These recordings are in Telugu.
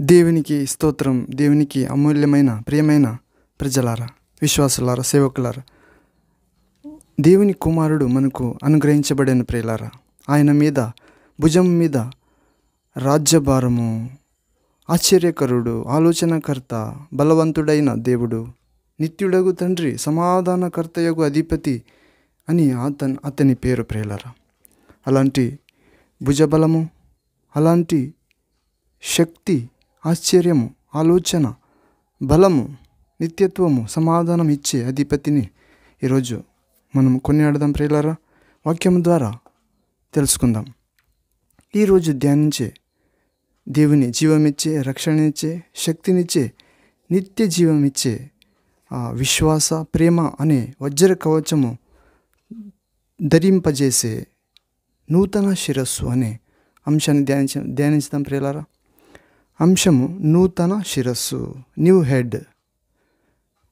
దేవునికి స్తోత్రం. దేవునికి అమూల్యమైన ప్రియమైన ప్రజలారా, విశ్వాసులారా, సేవకులారా, దేవుని కుమారుడు మనకు అనుగ్రహించబడిన ప్రియులారా, ఆయన మీద భుజం మీద రాజ్యభారము, ఆశ్చర్యకరుడు, ఆలోచనకర్త, బలవంతుడైన దేవుడు, నిత్యుడగు తండ్రి, సమాధానకర్తయగు అధిపతి అని అతని పేరు ప్రియులారా. అలాంటి భుజబలము, అలాంటి శక్తి, ఆశ్చర్యము, ఆలోచన, బలము, నిత్యత్వము, సమాధానం ఇచ్చే అధిపతిని ఈరోజు మనం కొనియాడదాం ప్రియులారా. వాక్యం ద్వారా తెలుసుకుందాం. ఈరోజు ధ్యానించే దేవుని జీవమిచ్చే, రక్షణనిచ్చే, శక్తినిచ్చే, నిత్య జీవమిచ్చే విశ్వాస, ప్రేమ అనే వజ్ర కవచము ధరింపజేసే నూతన శిరస్సు అనే అంశాన్ని ధ్యానించుదాం ప్రియులారా. అంశము నూతన శిరస్సు, న్యూ హెడ్.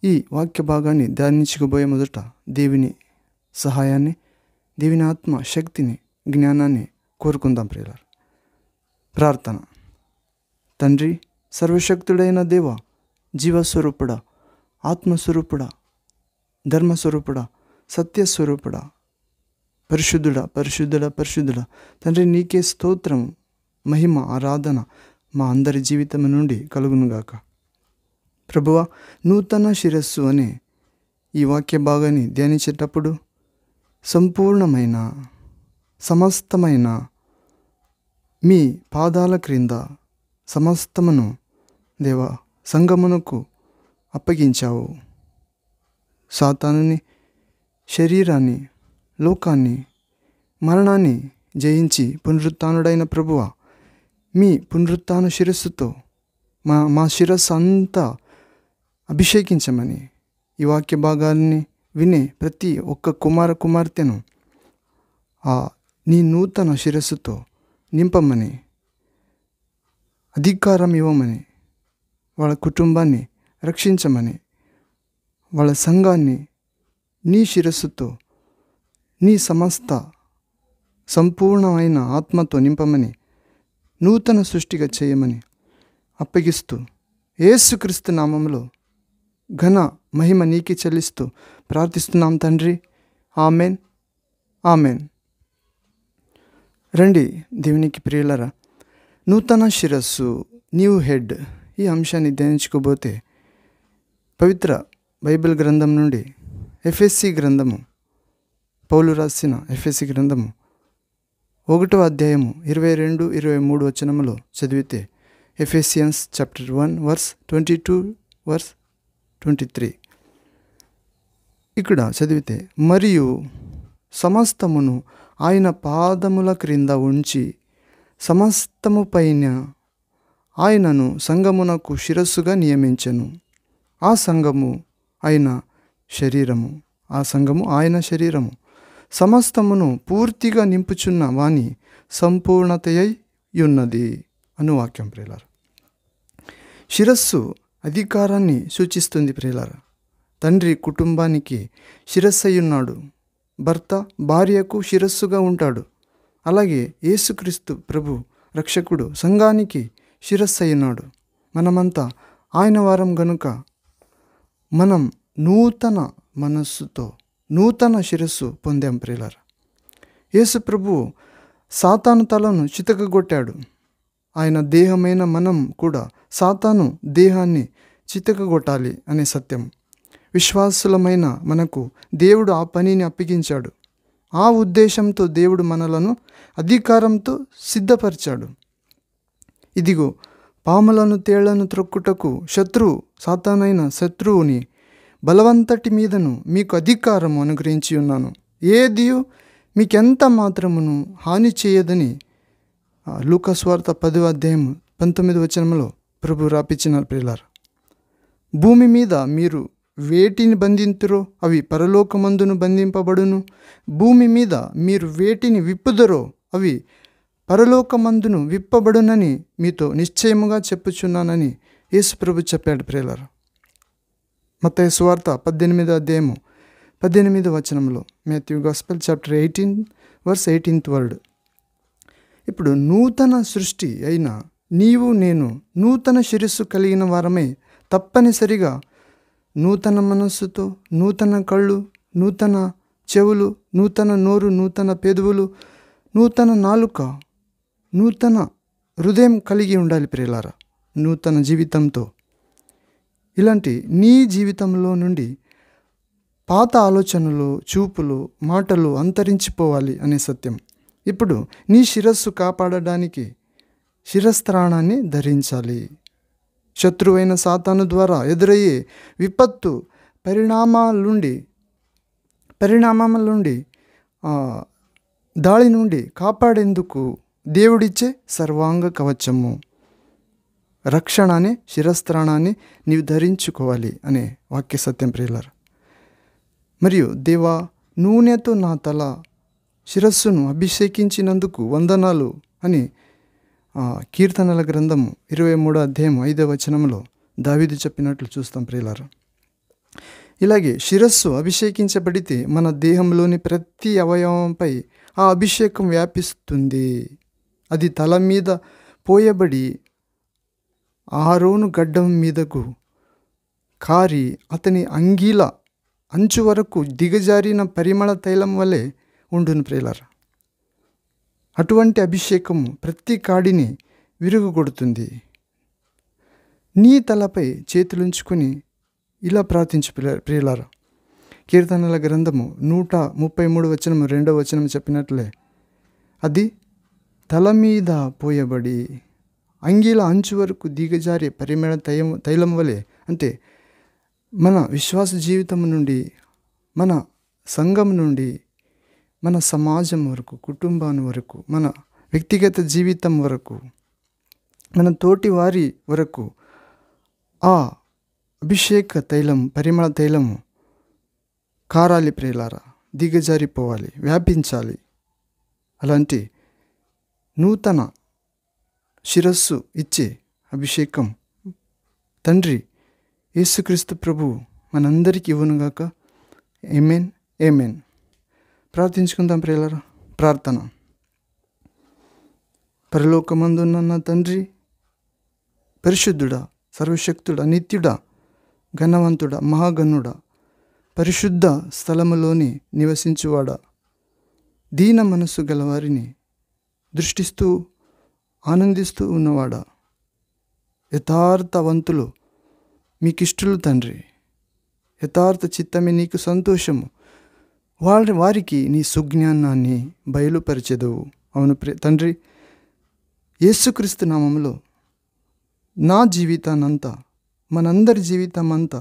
ఈ వాక్య భాగాన్ని ధ్యానించుకోబోయే మొదట దేవుని సహాయాన్ని, దేవుని ఆత్మ శక్తిని, జ్ఞానాన్ని కోరుకుందాం ప్రియులారా. ప్రార్థన. తండ్రి, సర్వశక్తుడైన దేవ, జీవస్వరూపుడా, ఆత్మస్వరూపుడా, ధర్మస్వరూపుడా, సత్యస్వరూపుడా, పరిశుద్ధుడా పరిశుద్ధుడా పరిశుద్ధుడా తండ్రి, నీకే స్తోత్రం, మహిమ, ఆరాధన మా అందరి జీవితం నుండి కలుగునుగాక. ప్రభువా, నూతన శిరస్సు అనే ఈ వాక్య భాగాన్ని ధ్యానించేటప్పుడు సంపూర్ణమైన, సమస్తమైన మీ పాదాల క్రింద సమస్తమును దేవా సంగమునకు అప్పగించావు. సాతానుని, శరీరాన్ని, లోకాన్ని, మరణాన్ని జయించి పునరుత్థానుడైన ప్రభువా, మీ పునరుత్థాన శిరస్సుతో మా శిరస్సు అంతా అభిషేకించమని, ఈ వాక్య భాగాన్ని వినే ప్రతి ఒక్క కుమార్తెను నీ నూతన శిరస్సుతో నింపమని, అధికారం ఇవ్వమని, వాళ్ళ కుటుంబాన్ని రక్షించమని, వాళ్ళ సంఘాన్ని నీ శిరస్సుతో, నీ సమస్త సంపూర్ణమైన ఆత్మతో నింపమని, నూతన సృష్టిగా చేయమని అప్పగిస్తూ, యేసుక్రీస్తు నామములో ఘన మహిమ నీకే చెల్లిస్తూ ప్రార్థిస్తున్నాం తండ్రి. Amen, amen. రండి దేవునికి ప్రియులరా, నూతన శిరస్సు, న్యూ హెడ్, ఈ అంశాన్ని ధ్యానించుకోబోతే పవిత్ర బైబిల్ గ్రంథం నుండి ఎఫెసీ గ్రంథము, పౌలు రాసిన ఎఫెసీ గ్రంథము 1వ అధ్యాయము 22-23 వచనములో చదివితే, ఎఫెసియన్స్ చాప్టర్ 1 వర్స్ 22 వర్స్ 23 ఇక్కడ చదివితే, మరియు సమస్తమును ఆయన పాదముల క్రింద ఉంచి సమస్తము పైన ఆయనను సంఘమునకు శిరస్సుగా నియమించెను. ఆ సంఘము ఆయన శరీరము, సమస్తమును పూర్తిగా నింపుచున్న వాని సంపూర్ణతయై ఉన్నది అను వాక్యం ప్రియులారా. శిరస్సు అధికారాన్ని సూచిస్తుంది ప్రియులారా. తండ్రి కుటుంబానికి శిరస్సయ్యున్నాడు, భర్త భార్యకు శిరస్సుగా ఉంటాడు. అలాగే యేసుక్రీస్తు ప్రభు రక్షకుడు సంఘానికి శిరస్సయ్యున్నాడు. మనమంతా ఆయన వారం గనుక మనం నూతన మనస్సుతో నూతన శిరస్సు పొందాం ప్రియులారా. యేసు ప్రభువు సాతాను తలను చితకగొట్టాడు. ఆయన దేహమైన మనం కూడా సాతాను దేహాన్ని చితకగొట్టాలి అనే సత్యం. విశ్వాసులమైన మనకు దేవుడు ఆ పనిని అప్పగించాడు. ఆ ఉద్దేశంతో దేవుడు మనలను అధికారంతో సిద్ధపరిచాడు. ఇదిగో, పాములను, తేళ్లను త్రొక్కుటకు సాతానైన శత్రువుని బలవంతటి మీదను మీకు అధికారము అనుగ్రహించి ఉన్నాను. ఏదియు మీకెంత మాత్రమును హాని చేయదని లూకా సువార్త 10వ అధ్యాయము 19వ వచనములో ప్రభు రాపించిన ప్రియులారా. భూమి మీద మీరు వేటిని బంధింతురో అవి పరలోకమందును బంధింపబడును, భూమి మీద మీరు వేటిని విప్పుదరో అవి పరలోకమందును విప్పబడునని మీతో నిశ్చయముగా చెప్పుచున్నానని యేసు ప్రభు చెప్పాడు ప్రియులారా. మత్తయి సువార్త 18వ అధ్యాయము 18వ వచనంలో, Matthew gospel chapter 18 verse 18th word. ఇప్పుడు నూతన సృష్టి అయిన నీవు నేను నూతన శిరస్సు కలిగిన వారమే తప్పనిసరిగా నూతన మనస్సుతో, నూతన కళ్ళు, నూతన చెవులు, నూతన నోరు, నూతన పెదవులు, నూతన నాలుక, నూతన హృదయం కలిగి ఉండాలి ప్రియులారా. నూతన జీవితంతో ఇలాంటి నీ జీవితంలో నుండి పాత ఆలోచనలు, చూపులు, మాటలు అంతరించిపోవాలి అనే సత్యం. ఇప్పుడు నీ శిరస్సు కాపాడడానికి శిరస్త్రాణాన్ని ధరించాలి. శత్రువైన సాతాను ద్వారా ఎదురయ్యే విపత్తు పరిణామాల నుండి దాడి నుండి కాపాడేందుకు దేవుడిచ్చే సర్వాంగ కవచము రక్షణ అనే శిరస్త్రాణాన్ని నీవు ధరించుకోవాలి అనే వాక్య సత్యం ప్రియులారా. మరియు దేవా, నూనెతో నా తల శిరస్సును అభిషేకించినందుకు వందనాలు అని కీర్తనల గ్రంథము 23వ అధ్యాయం 5వ వచనంలో దావీదు చెప్పినట్లు చూస్తాం ప్రియులారా. ఇలాగే శిరస్సు అభిషేకించబడితే మన దేహంలోని ప్రతి అవయవంపై ఆ అభిషేకం వ్యాపిస్తుంది. అది తల మీద పోయబడి ఆరోను గడ్డం మీదకు కారి అతని అంగీల అంచు వరకు దిగజారిన పరిమళ తైలం వలె ఉండును ప్రియులారా. అటువంటి అభిషేకము ప్రతి కాడిని విరుగుగొడుతుంది. నీ తలపై చేతులుంచుకొని ఇలా ప్రార్థించు ప్రియులారా. కీర్తనల గ్రంథము 133 వచనము 2వ వచనం చెప్పినట్లే అది తల మీద పోయబడి అంగీల అంచు వరకు దిగజారి పరిమళ తైలం వలె. అంటే మన విశ్వాస జీవితం నుండి, మన సంఘం నుండి, మన సమాజం వరకు, కుటుంబాన్ని వరకు, మన వ్యక్తిగత జీవితం వరకు, మన తోటి వారి వరకు ఆ అభిషేక తైలం, పరిమళ తైలము కారాలి ప్రియులారా, దిగజారిపోవాలి, వ్యాపించాలి. అలాంటి నూతన శిరస్సు ఇచ్చే అభిషేకం తండ్రి యేసుక్రీస్తు ప్రభు మనందరికీ ఇవ్వనుగాక. ఆమేన్, ఆమేన్. ప్రార్థించుకుందాం ప్రియులారా. ప్రార్థన. పరలోకమందున్న నా తండ్రి, పరిశుద్ధుడా, సర్వశక్తుడా, నిత్యుడా, ఘనవంతుడా, మహాగణుడా, పరిశుద్ధ స్థలములోని నివసించువాడా, దీన మనస్సు గలవారిని దృష్టిస్తూ ఆనందిస్తూ ఉన్నవాడా, యథార్థవంతులు మీకిష్టులు తండ్రి, యథార్థ చిత్తమే నీకు సంతోషము, వారికి నీ సుజ్ఞానాన్ని బయలుపరిచెదవు. అవును తండ్రి, యేసుక్రీస్తు నామములో నా జీవితాన్నంతా, మనందరి జీవితం అంతా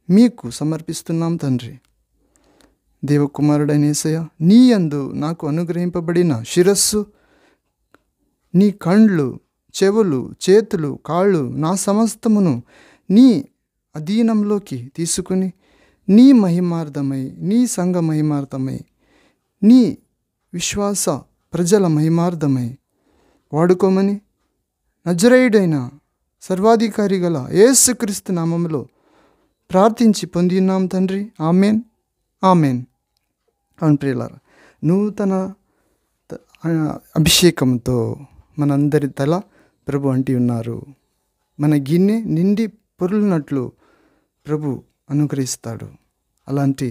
మీకు సమర్పిస్తున్నాం తండ్రి. దేవకుమారుడైన యేసయ్య, నీ యందు నాకు అనుగ్రహింపబడిన శిరస్సు, నీ కండ్లు, చెవులు, చేతులు, కాళ్ళు, నా సమస్తమును నీ అధీనంలోకి తీసుకుని నీ మహిమార్థమై, నీ సంఘ మహిమార్థమై, నీ విశ్వాస ప్రజల మహిమార్థమై వాడుకోమని నజరేయుడైన సర్వాధికారి గల యేసుక్రీస్తు నామములో ప్రార్థించి పొందినాం తండ్రి. Amen, amen. అవును ప్రియులారా, నూతన అభిషేకంతో మనందరి తల ప్రభు అంటి ఉన్నారు. మన గిన్నె నిండి పొర్లునట్లు ప్రభు అనుగ్రహిస్తాడు. అలాంటి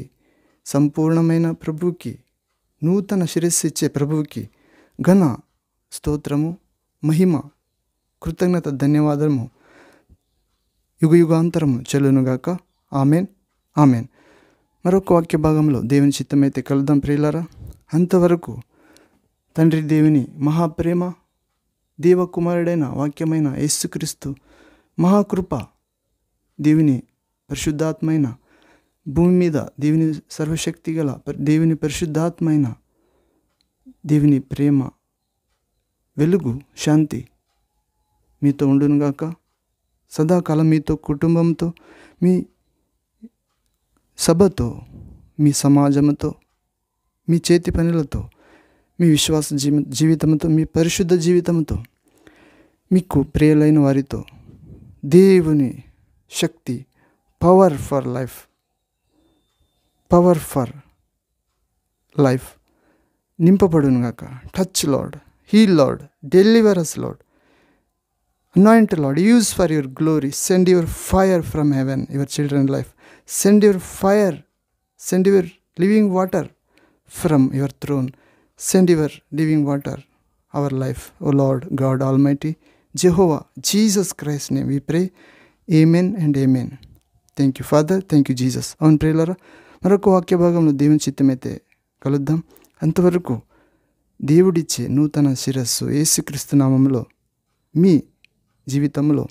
సంపూర్ణమైన ప్రభువుకి, నూతన శిరస్సు ఇచ్చే ప్రభువుకి ఘన స్తోత్రము, మహిమ, కృతజ్ఞత, ధన్యవాదము యుగయుగాంతరము చెల్లునుగాక. Amen, amen. మరొక వాక్య భాగంలో దేవుని చిత్తమైతే కలుద్దాం ప్రియులారా. అంతవరకు తండ్రి దేవుని మహాప్రేమ, దేవకుమారుడైన వాక్యమైన యేసుక్రీస్తు మహాకృప, దేవుని పరిశుద్ధాత్మైన భూమి మీద దేవుని సర్వశక్తి గల దేవుని పరిశుద్ధాత్మైన దేవుని ప్రేమ, వెలుగు, శాంతి మీతో ఉండునుగాక. సదాకాలం మీతో, కుటుంబంతో, మీ సభతో, మీ సమాజంతో, మీ చేతి పనులతో, మీ విశ్వాస జీవితంతో, మీ పరిశుద్ధ జీవితంతో, మీకు ప్రియులైన వారితో దేవుని శక్తి, పవర్ ఫర్ లైఫ్ నింపబడునుగాక. Touch lord, heal lord, deliver us lord. Anoint, Lord, use for your glory. Send your fire from heaven, your children's life. Send your fire, send your living water from your throne. Send your living water, our life, O Lord God Almighty, Jehovah, Jesus Christ's name we pray. Amen and amen. Thank you father, thank you Jesus. అవును ప్రియులారా, మరొక వాక్య భాగంలో దేవుని చిత్తమైతే కలుద్దాం. అంతవరకు దేవుడిచ్చే నూతన శిరస్సు యేసుక్రీస్తు నామములో మీ జీవితంలో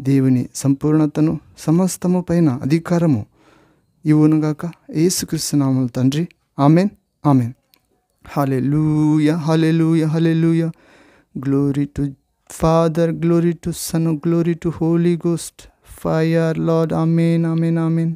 దేవుని సంపూర్ణతను, సమస్తము పైన అధికారము ఇవ్వునుగాక. యేసుక్రీస్తు నామములో తండ్రి, amen, amen. Hallelujah, hallelujah, hallelujah. Glory to Father, glory to Son, glory to Holy Ghost, fire, Lord, amen, amen, amen.